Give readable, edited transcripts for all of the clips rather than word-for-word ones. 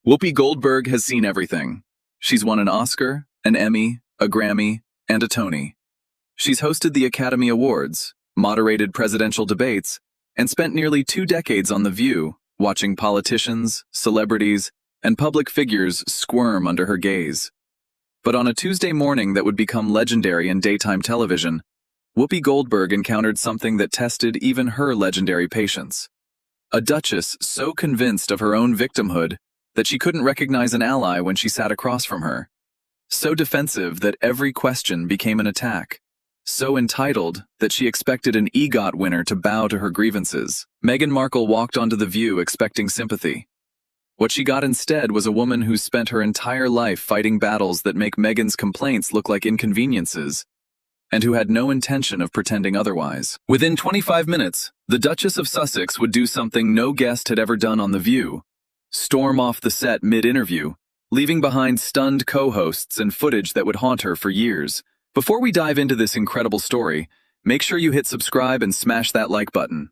Whoopi Goldberg has seen everything. She's won an Oscar, an Emmy, a Grammy, and a Tony. She's hosted the Academy Awards, moderated presidential debates, and spent nearly 2 decades on The View, watching politicians, celebrities, and public figures squirm under her gaze. But on a Tuesday morning that would become legendary in daytime television, Whoopi Goldberg encountered something that tested even her legendary patience. A duchess so convinced of her own victimhood that she couldn't recognize an ally when she sat across from her. So defensive that every question became an attack. So entitled that she expected an EGOT winner to bow to her grievances. Meghan Markle walked onto The View expecting sympathy. What she got instead was a woman who spent her entire life fighting battles that make Meghan's complaints look like inconveniences, and who had no intention of pretending otherwise. Within 25 minutes, the Duchess of Sussex would do something no guest had ever done on The View: storm off the set mid-interview, leaving behind stunned co-hosts and footage that would haunt her for years. Before we dive into this incredible story, make sure you hit subscribe and smash that like button.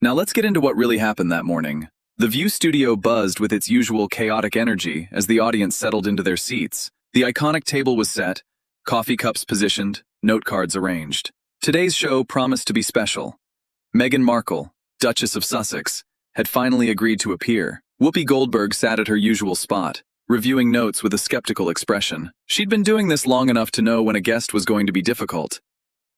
Now let's get into what really happened that morning. The View studio buzzed with its usual chaotic energy as the audience settled into their seats. The iconic table was set, coffee cups positioned, note cards arranged. Today's show promised to be special. Meghan Markle, Duchess of Sussex, had finally agreed to appear. Whoopi Goldberg sat at her usual spot, reviewing notes with a skeptical expression. She'd been doing this long enough to know when a guest was going to be difficult,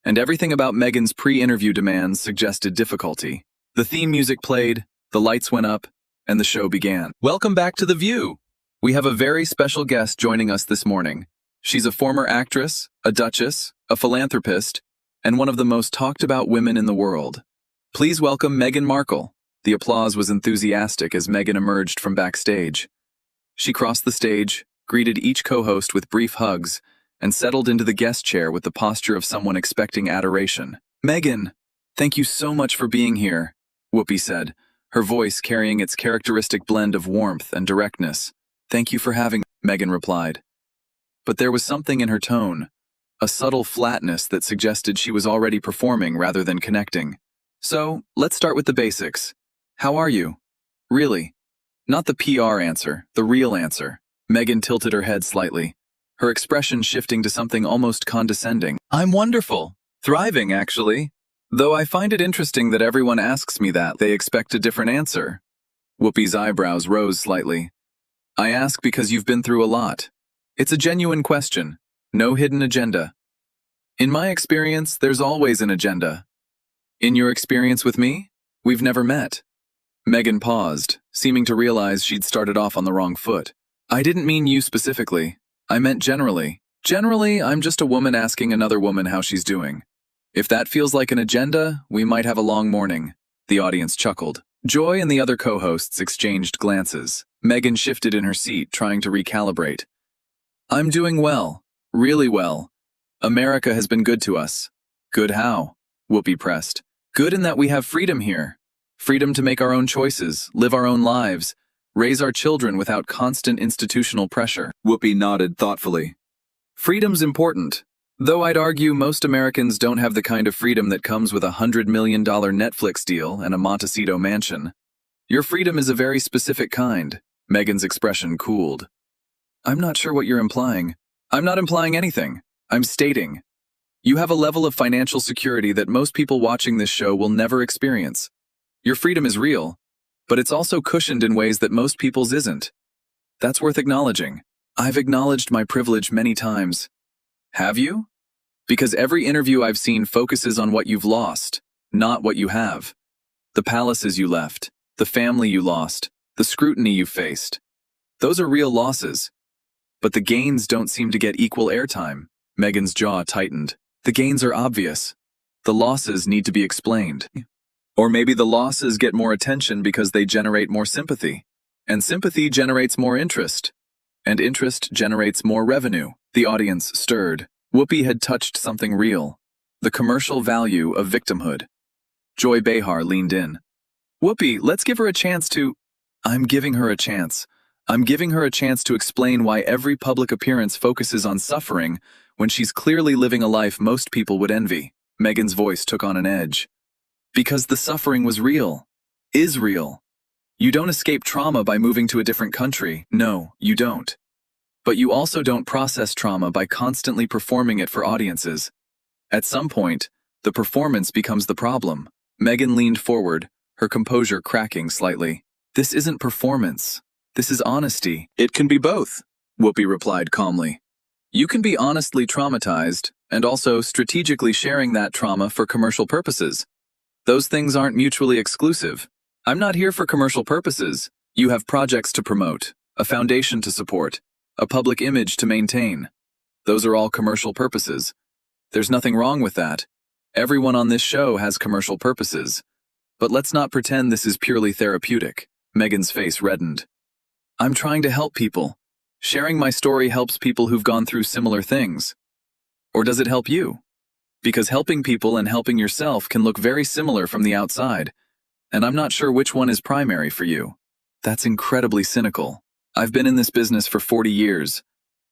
and everything about Meghan's pre-interview demands suggested difficulty. The theme music played, the lights went up, and the show began. Welcome back to The View. We have a very special guest joining us this morning. She's a former actress, a duchess, a philanthropist, and one of the most talked about women in the world. Please welcome Meghan Markle. The applause was enthusiastic as Meghan emerged from backstage. She crossed the stage, greeted each co-host with brief hugs, and settled into the guest chair with the posture of someone expecting adoration. "Meghan, thank you so much for being here," Whoopi said, her voice carrying its characteristic blend of warmth and directness. "Thank you for having me," Meghan replied. But there was something in her tone, a subtle flatness that suggested she was already performing rather than connecting. "So, let's start with the basics. How are you? Really? Not the PR answer, the real answer." Meghan tilted her head slightly, her expression shifting to something almost condescending. "I'm wonderful. Thriving, actually. Though I find it interesting that everyone asks me that. They expect a different answer." Whoopi's eyebrows rose slightly. "I ask because you've been through a lot. It's a genuine question. No hidden agenda." "In my experience, there's always an agenda." "In your experience with me? We've never met." Meghan paused, seeming to realize she'd started off on the wrong foot. "I didn't mean you specifically. I meant generally. Generally, I'm just a woman asking another woman how she's doing. If that feels like an agenda, we might have a long morning." The audience chuckled. Joy and the other co-hosts exchanged glances. Meghan shifted in her seat, trying to recalibrate. "I'm doing well. Really well. America has been good to us." "Good how?" Whoopi pressed. "Good in that we have freedom here. Freedom to make our own choices, live our own lives, raise our children without constant institutional pressure." Whoopi nodded thoughtfully. "Freedom's important, though I'd argue most Americans don't have the kind of freedom that comes with a $100 million Netflix deal and a Montecito mansion. Your freedom is a very specific kind." Meghan's expression cooled. "I'm not sure what you're implying." "I'm not implying anything. I'm stating. You have a level of financial security that most people watching this show will never experience. Your freedom is real, but it's also cushioned in ways that most people's isn't. That's worth acknowledging." "I've acknowledged my privilege many times." "Have you?" "Because every interview I've seen focuses on what you've lost, not what you have. The palaces you left, the family you lost, the scrutiny you faced. Those are real losses. But the gains don't seem to get equal airtime." Meghan's jaw tightened. "The gains are obvious. The losses need to be explained. Or maybe the losses get more attention because they generate more sympathy. And sympathy generates more interest. And interest generates more revenue." The audience stirred. Whoopi had touched something real. The commercial value of victimhood. Joy Behar leaned in. "Whoopi, let's give her a chance to—" "I'm giving her a chance. I'm giving her a chance to explain why every public appearance focuses on suffering when she's clearly living a life most people would envy." Meghan's voice took on an edge. "Because the suffering was real. Is real. You don't escape trauma by moving to a different country. No, you don't. But you also don't process trauma by constantly performing it for audiences. At some point, the performance becomes the problem. Meghan leaned forward, her composure cracking slightly. This isn't performance. This is honesty. It can be both, Whoopi replied calmly. You can be honestly traumatized and also strategically sharing that trauma for commercial purposes. Those things aren't mutually exclusive. I'm not here for commercial purposes. You have projects to promote, a foundation to support, a public image to maintain. Those are all commercial purposes. There's nothing wrong with that. Everyone on this show has commercial purposes. But let's not pretend this is purely therapeutic. Meghan's face reddened. I'm trying to help people. Sharing my story helps people who've gone through similar things. Or does it help you? Because helping people and helping yourself can look very similar from the outside, and I'm not sure which one is primary for you. That's incredibly cynical. I've been in this business for 40 years.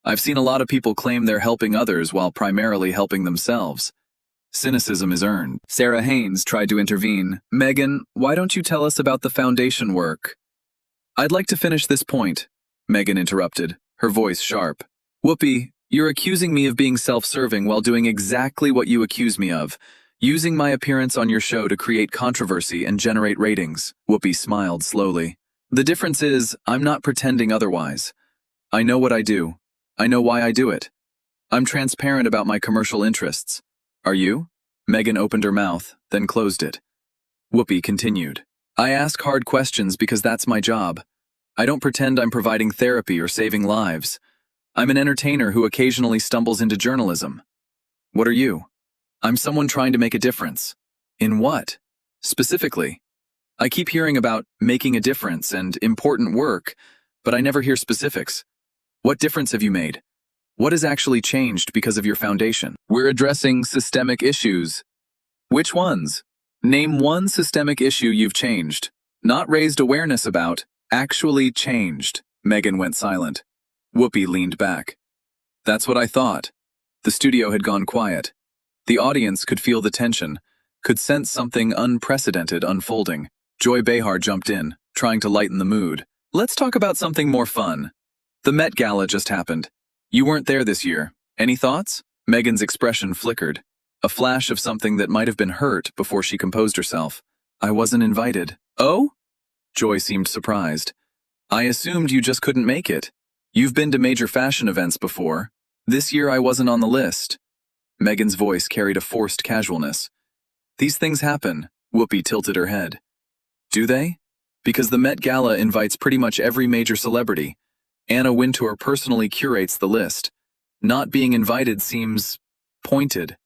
I've seen a lot of people claim they're helping others while primarily helping themselves. Cynicism is earned. Sarah Haynes tried to intervene. Meghan, why don't you tell us about the foundation work? I'd like to finish this point, Meghan interrupted, her voice sharp. Whoopi, you're accusing me of being self-serving while doing exactly what you accuse me of, using my appearance on your show to create controversy and generate ratings. Whoopi smiled slowly. The difference is, I'm not pretending otherwise. I know what I do. I know why I do it. I'm transparent about my commercial interests. Are you? Meghan opened her mouth, then closed it. Whoopi continued. I ask hard questions because that's my job. I don't pretend I'm providing therapy or saving lives. I'm an entertainer who occasionally stumbles into journalism. What are you? I'm someone trying to make a difference. In what? Specifically. I keep hearing about making a difference and important work, but I never hear specifics. What difference have you made? What has actually changed because of your foundation? We're addressing systemic issues. Which ones? Name one systemic issue you've changed. Not raised awareness about, actually changed. Meghan went silent. Whoopi leaned back. That's what I thought. The studio had gone quiet. The audience could feel the tension, could sense something unprecedented unfolding. Joy Behar jumped in, trying to lighten the mood. Let's talk about something more fun. The Met Gala just happened. You weren't there this year. Any thoughts? Meghan's expression flickered. A flash of something that might have been hurt before she composed herself. I wasn't invited. Oh? Joy seemed surprised. I assumed you just couldn't make it. You've been to major fashion events before. This year I wasn't on the list. Meghan's voice carried a forced casualness. These things happen. Whoopi tilted her head. Do they? Because the Met Gala invites pretty much every major celebrity. Anna Wintour personally curates the list. Not being invited seems pointed.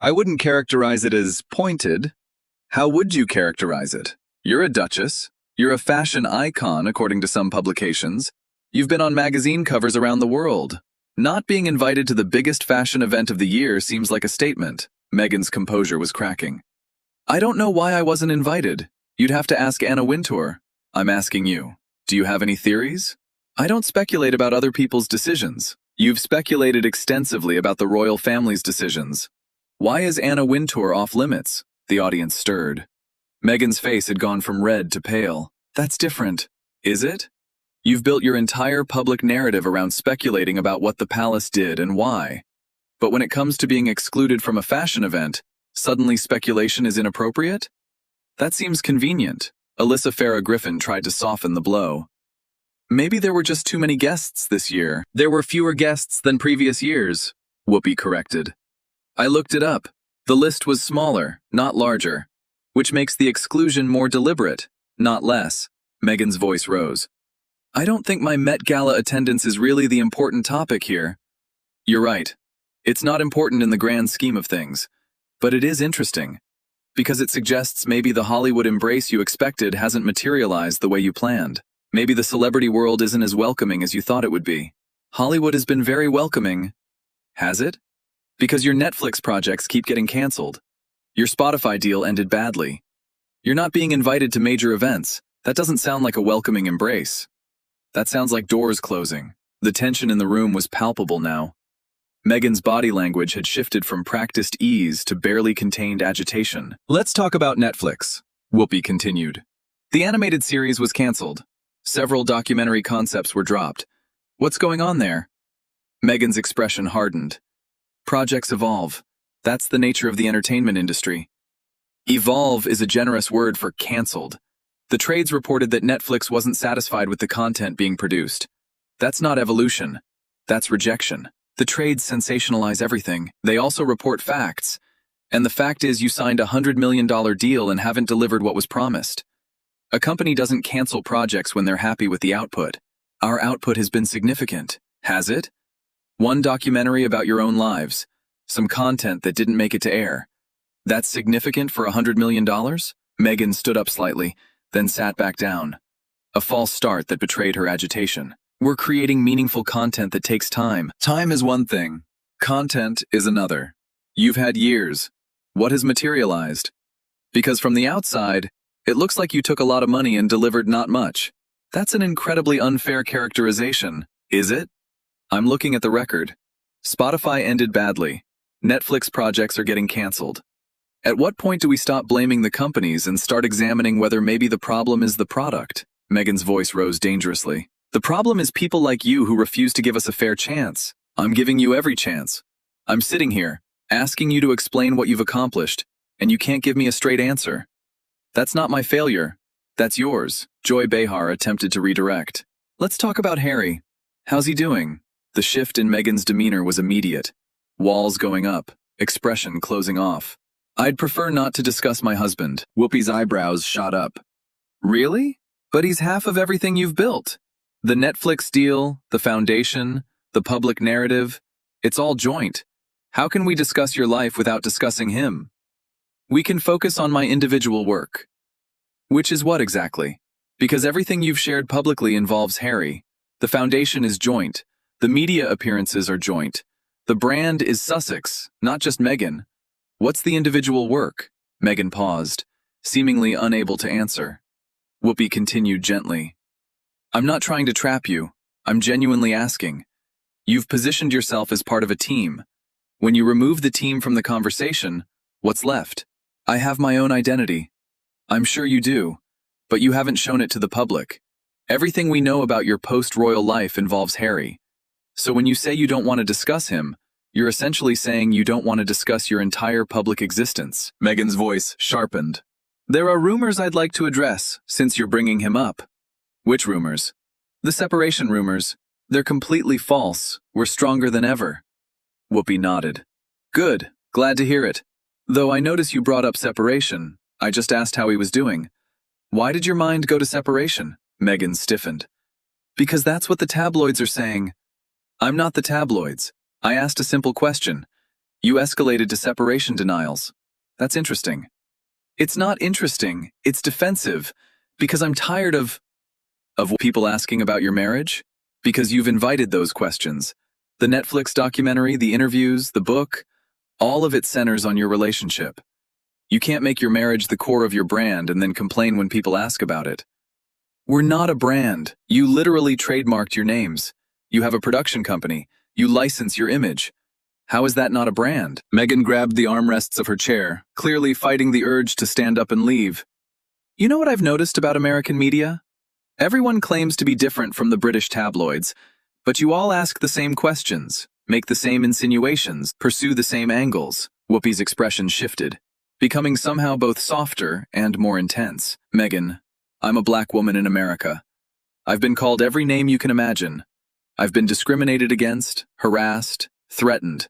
I wouldn't characterize it as pointed. How would you characterize it? You're a duchess. You're a fashion icon, according to some publications. You've been on magazine covers around the world. Not being invited to the biggest fashion event of the year seems like a statement. Meghan's composure was cracking. I don't know why I wasn't invited. You'd have to ask Anna Wintour. I'm asking you. Do you have any theories? I don't speculate about other people's decisions. You've speculated extensively about the royal family's decisions. Why is Anna Wintour off limits? The audience stirred. Meghan's face had gone from red to pale. That's different. Is it? You've built your entire public narrative around speculating about what the palace did and why. But when it comes to being excluded from a fashion event, suddenly speculation is inappropriate? That seems convenient. Alyssa Farah Griffin tried to soften the blow. Maybe there were just too many guests this year. There were fewer guests than previous years, Whoopi corrected. I looked it up. The list was smaller, not larger, which makes the exclusion more deliberate, not less. Meghan's voice rose. I don't think my Met Gala attendance is really the important topic here. You're right. It's not important in the grand scheme of things, but it is interesting, because it suggests maybe the Hollywood embrace you expected hasn't materialized the way you planned. Maybe the celebrity world isn't as welcoming as you thought it would be. Hollywood has been very welcoming. Has it? Because your Netflix projects keep getting canceled. Your Spotify deal ended badly. You're not being invited to major events. That doesn't sound like a welcoming embrace. That sounds like doors closing. The tension in the room was palpable now. Meghan's body language had shifted from practiced ease to barely contained agitation. Let's talk about Netflix, Whoopi continued. The animated series was cancelled. Several documentary concepts were dropped. What's going on there? Meghan's expression hardened. Projects evolve. That's the nature of the entertainment industry. Evolve is a generous word for cancelled. The trades reported that Netflix wasn't satisfied with the content being produced. That's not evolution. That's rejection. The trades sensationalize everything. They also report facts. And the fact is you signed a $100 million deal and haven't delivered what was promised. A company doesn't cancel projects when they're happy with the output. Our output has been significant, has it? One documentary about your own lives. Some content that didn't make it to air. That's significant for $100 million? Meghan stood up slightly, then sat back down. A false start that betrayed her agitation. We're creating meaningful content that takes time. Time is one thing. Content is another. You've had years. What has materialized? Because from the outside, it looks like you took a lot of money and delivered not much. That's an incredibly unfair characterization, is it? I'm looking at the record. Spotify ended badly. Netflix projects are getting canceled. At what point do we stop blaming the companies and start examining whether maybe the problem is the product? Meghan's voice rose dangerously. The problem is people like you who refuse to give us a fair chance. I'm giving you every chance. I'm sitting here, asking you to explain what you've accomplished, and you can't give me a straight answer. That's not my failure. That's yours. Joy Behar attempted to redirect. Let's talk about Harry. How's he doing? The shift in Meghan's demeanor was immediate. Walls going up, expression closing off. I'd prefer not to discuss my husband. Whoopi's eyebrows shot up. Really? But he's half of everything you've built. The Netflix deal, the foundation, the public narrative, it's all joint. How can we discuss your life without discussing him? We can focus on my individual work. Which is what exactly? Because everything you've shared publicly involves Harry. The foundation is joint. The media appearances are joint. The brand is Sussex, not just Meghan. What's the individual work? Meghan paused, seemingly unable to answer. Whoopi continued gently. I'm not trying to trap you. I'm genuinely asking. You've positioned yourself as part of a team. When you remove the team from the conversation, what's left? I have my own identity. I'm sure you do, but you haven't shown it to the public. Everything we know about your post-royal life involves Harry. So when you say you don't want to discuss him, you're essentially saying you don't want to discuss your entire public existence. Meghan's voice sharpened. There are rumors I'd like to address, since you're bringing him up. Which rumors? The separation rumors. They're completely false. We're stronger than ever. Whoopi nodded. Good. Glad to hear it. Though I notice you brought up separation, I just asked how he was doing. Why did your mind go to separation? Meghan stiffened. Because that's what the tabloids are saying. I'm not the tabloids. I asked a simple question. You escalated to separation denials. That's interesting. It's not interesting. It's defensive. Because I'm tired of people asking about your marriage? Because you've invited those questions. The Netflix documentary, the interviews, the book, all of it centers on your relationship. You can't make your marriage the core of your brand and then complain when people ask about it. We're not a brand. You literally trademarked your names. You have a production company. You license your image. How is that not a brand? Meghan grabbed the armrests of her chair, clearly fighting the urge to stand up and leave. You know what I've noticed about American media? Everyone claims to be different from the British tabloids, but you all ask the same questions, make the same insinuations, pursue the same angles. Whoopi's expression shifted, becoming somehow both softer and more intense. Meghan, I'm a black woman in America. I've been called every name you can imagine. I've been discriminated against, harassed, threatened.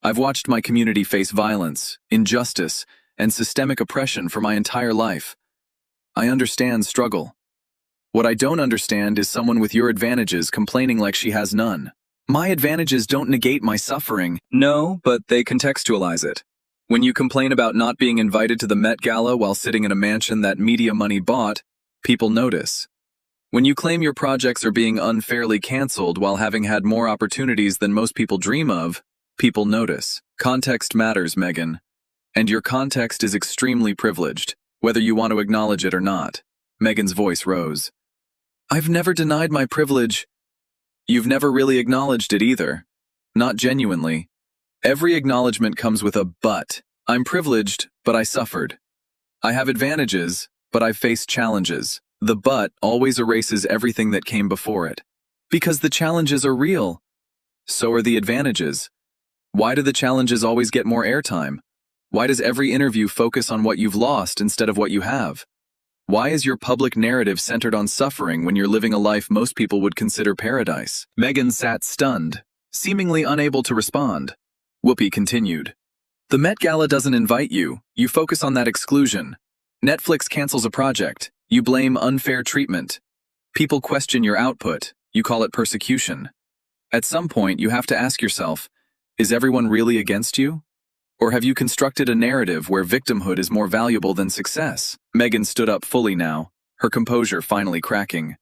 I've watched my community face violence, injustice, and systemic oppression for my entire life. I understand struggle. What I don't understand is someone with your advantages complaining like she has none. My advantages don't negate my suffering. No, but they contextualize it. When you complain about not being invited to the Met Gala while sitting in a mansion that media money bought, people notice. When you claim your projects are being unfairly canceled while having had more opportunities than most people dream of, people notice. Context matters, Meghan. And your context is extremely privileged, whether you want to acknowledge it or not. Meghan's voice rose. I've never denied my privilege. You've never really acknowledged it either. Not genuinely. Every acknowledgement comes with a but. I'm privileged, but I suffered. I have advantages, but I've faced challenges. The but always erases everything that came before it. Because the challenges are real. So are the advantages. Why do the challenges always get more airtime? Why does every interview focus on what you've lost instead of what you have? Why is your public narrative centered on suffering when you're living a life most people would consider paradise? Meghan sat stunned, seemingly unable to respond. Whoopi continued. The Met Gala doesn't invite you. You focus on that exclusion. Netflix cancels a project. You blame unfair treatment. People question your output. You call it persecution. At some point, you have to ask yourself, is everyone really against you? Or have you constructed a narrative where victimhood is more valuable than success? Meghan stood up fully now, her composure finally cracking.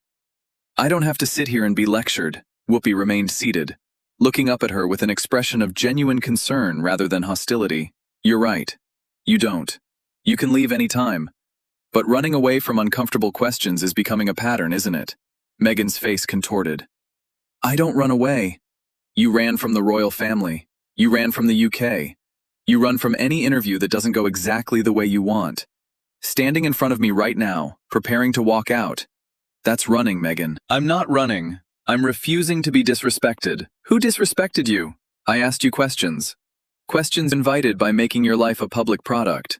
I don't have to sit here and be lectured. Whoopi remained seated, looking up at her with an expression of genuine concern rather than hostility. You're right. You don't. You can leave any time. But running away from uncomfortable questions is becoming a pattern, isn't it? Meghan's face contorted. I don't run away. You ran from the royal family. You ran from the UK. You run from any interview that doesn't go exactly the way you want. Standing in front of me right now, preparing to walk out. That's running, Meghan. I'm not running. I'm refusing to be disrespected. Who disrespected you? I asked you questions. Questions invited by making your life a public product.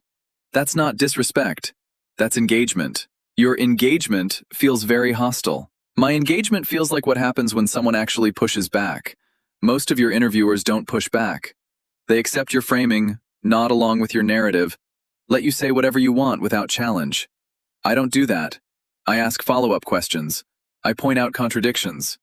That's not disrespect. That's engagement. Your engagement feels very hostile. My engagement feels like what happens when someone actually pushes back. Most of your interviewers don't push back. They accept your framing, nod along with your narrative, let you say whatever you want without challenge. I don't do that. I ask follow-up questions. I point out contradictions.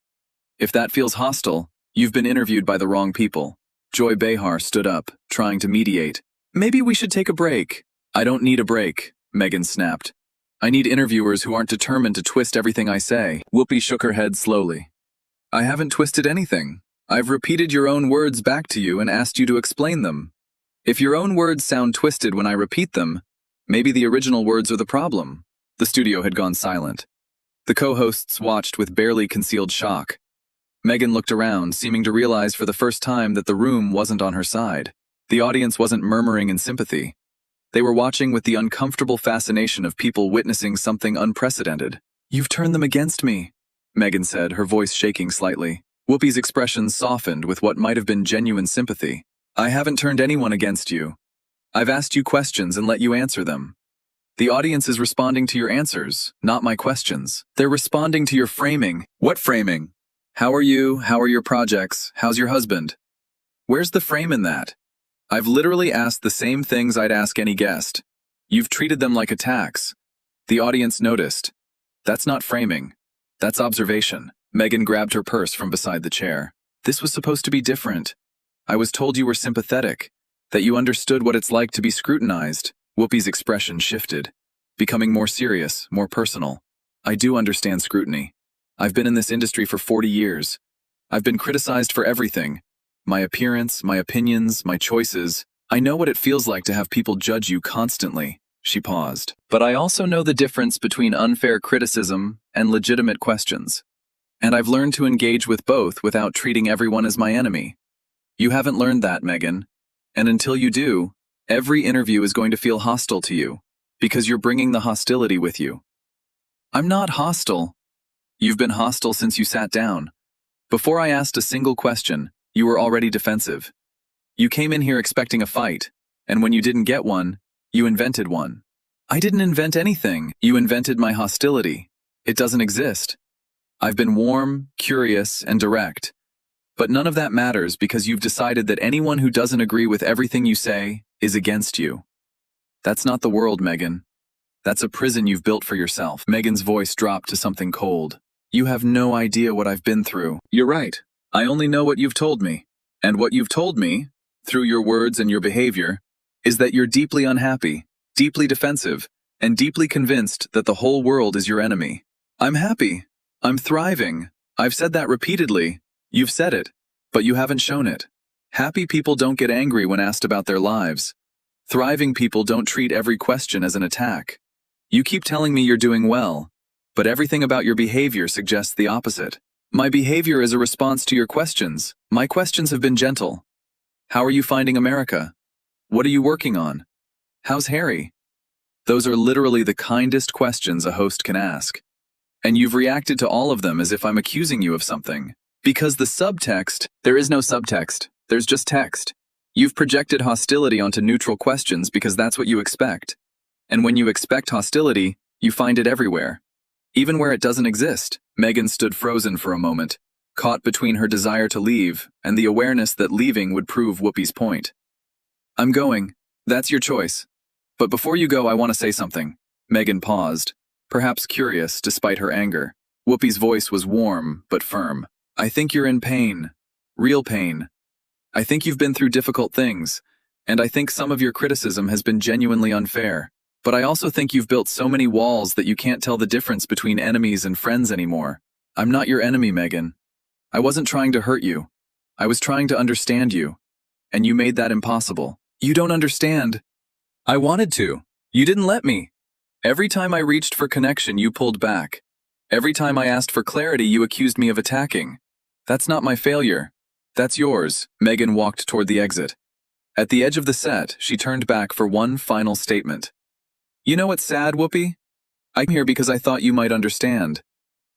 If that feels hostile, you've been interviewed by the wrong people. Joy Behar stood up, trying to mediate. Maybe we should take a break. I don't need a break, Meghan snapped. I need interviewers who aren't determined to twist everything I say. Whoopi shook her head slowly. I haven't twisted anything. I've repeated your own words back to you and asked you to explain them. If your own words sound twisted when I repeat them, maybe the original words are the problem. The studio had gone silent. The co-hosts watched with barely concealed shock. Meghan looked around, seeming to realize for the first time that the room wasn't on her side. The audience wasn't murmuring in sympathy. They were watching with the uncomfortable fascination of people witnessing something unprecedented. You've turned them against me, Meghan said, her voice shaking slightly. Whoopi's expression softened with what might have been genuine sympathy. I haven't turned anyone against you. I've asked you questions and let you answer them. The audience is responding to your answers, not my questions. They're responding to your framing. What framing? How are you? How are your projects? How's your husband? Where's the frame in that? I've literally asked the same things I'd ask any guest. You've treated them like attacks. The audience noticed. That's not framing. That's observation. Meghan grabbed her purse from beside the chair. This was supposed to be different. I was told you were sympathetic, that you understood what it's like to be scrutinized. Whoopi's expression shifted, becoming more serious, more personal. I do understand scrutiny. I've been in this industry for 40 years. I've been criticized for everything. My appearance, my opinions, my choices. I know what it feels like to have people judge you constantly. She paused. But I also know the difference between unfair criticism and legitimate questions. And I've learned to engage with both without treating everyone as my enemy. You haven't learned that, Meghan. And until you do, every interview is going to feel hostile to you, because you're bringing the hostility with you. I'm not hostile. You've been hostile since you sat down. Before I asked a single question, you were already defensive. You came in here expecting a fight, and when you didn't get one, you invented one. I didn't invent anything. You invented my hostility. It doesn't exist. I've been warm, curious, and direct. But none of that matters because you've decided that anyone who doesn't agree with everything you say is against you. That's not the world, Meghan. That's a prison you've built for yourself. Meghan's voice dropped to something cold. You have no idea what I've been through. You're right. I only know what you've told me. And what you've told me, through your words and your behavior, is that you're deeply unhappy, deeply defensive, and deeply convinced that the whole world is your enemy. I'm happy. I'm thriving. I've said that repeatedly. You've said it, but you haven't shown it. Happy people don't get angry when asked about their lives. Thriving people don't treat every question as an attack. You keep telling me you're doing well, but everything about your behavior suggests the opposite. My behavior is a response to your questions. My questions have been gentle. How are you finding America? What are you working on? How's Harry? Those are literally the kindest questions a host can ask. And you've reacted to all of them as if I'm accusing you of something. Because the subtext, there is no subtext, there's just text. You've projected hostility onto neutral questions because that's what you expect. And when you expect hostility, you find it everywhere. Even where it doesn't exist. Meghan stood frozen for a moment, caught between her desire to leave and the awareness that leaving would prove Whoopi's point. I'm going. That's your choice. But before you go, I want to say something. Meghan paused, perhaps curious despite her anger. Whoopi's voice was warm but firm. I think you're in pain. Real pain. I think you've been through difficult things, and I think some of your criticism has been genuinely unfair. But I also think you've built so many walls that you can't tell the difference between enemies and friends anymore. I'm not your enemy, Meghan. I wasn't trying to hurt you. I was trying to understand you. And you made that impossible. You don't understand. I wanted to. You didn't let me. Every time I reached for connection, you pulled back. Every time I asked for clarity, you accused me of attacking. That's not my failure. That's yours. Meghan walked toward the exit. At the edge of the set, she turned back for one final statement. You know what's sad, Whoopi? I'm here because I thought you might understand.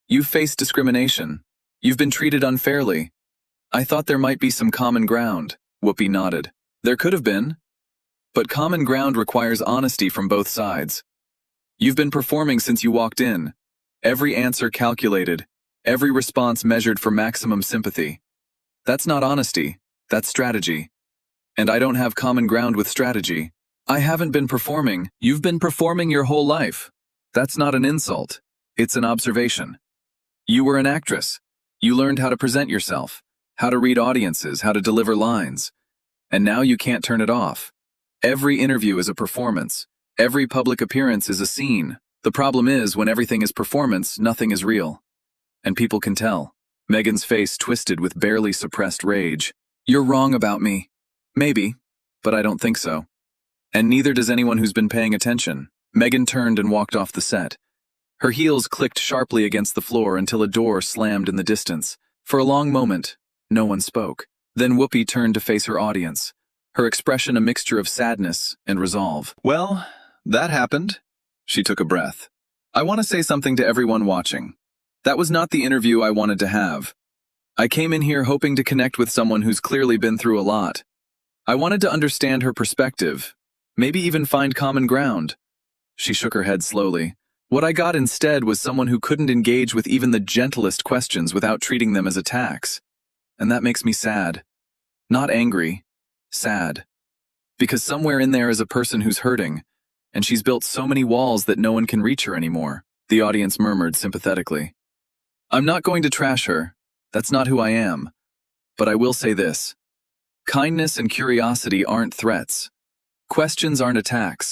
You've faced discrimination. You've been treated unfairly. I thought there might be some common ground. Whoopi nodded. There could have been. But common ground requires honesty from both sides. You've been performing since you walked in. Every answer calculated. Every response measured for maximum sympathy. That's not honesty. That's strategy. And I don't have common ground with strategy. I haven't been performing. You've been performing your whole life. That's not an insult. It's an observation. You were an actress. You learned how to present yourself, how to read audiences, how to deliver lines. And now you can't turn it off. Every interview is a performance. Every public appearance is a scene. The problem is, when everything is performance, nothing is real. And people can tell. Meghan's face twisted with barely suppressed rage. You're wrong about me. Maybe, but I don't think so. And neither does anyone who's been paying attention. Meghan turned and walked off the set. Her heels clicked sharply against the floor until a door slammed in the distance. For a long moment, no one spoke. Then Whoopi turned to face her audience, her expression a mixture of sadness and resolve. Well, that happened. She took a breath. I want to say something to everyone watching. That was not the interview I wanted to have. I came in here hoping to connect with someone who's clearly been through a lot. I wanted to understand her perspective, maybe even find common ground. She shook her head slowly. What I got instead was someone who couldn't engage with even the gentlest questions without treating them as attacks. And that makes me sad. Not angry, sad. Because somewhere in there is a person who's hurting, and she's built so many walls that no one can reach her anymore. The audience murmured sympathetically. I'm not going to trash her. That's not who I am. But I will say this. Kindness and curiosity aren't threats. Questions aren't attacks.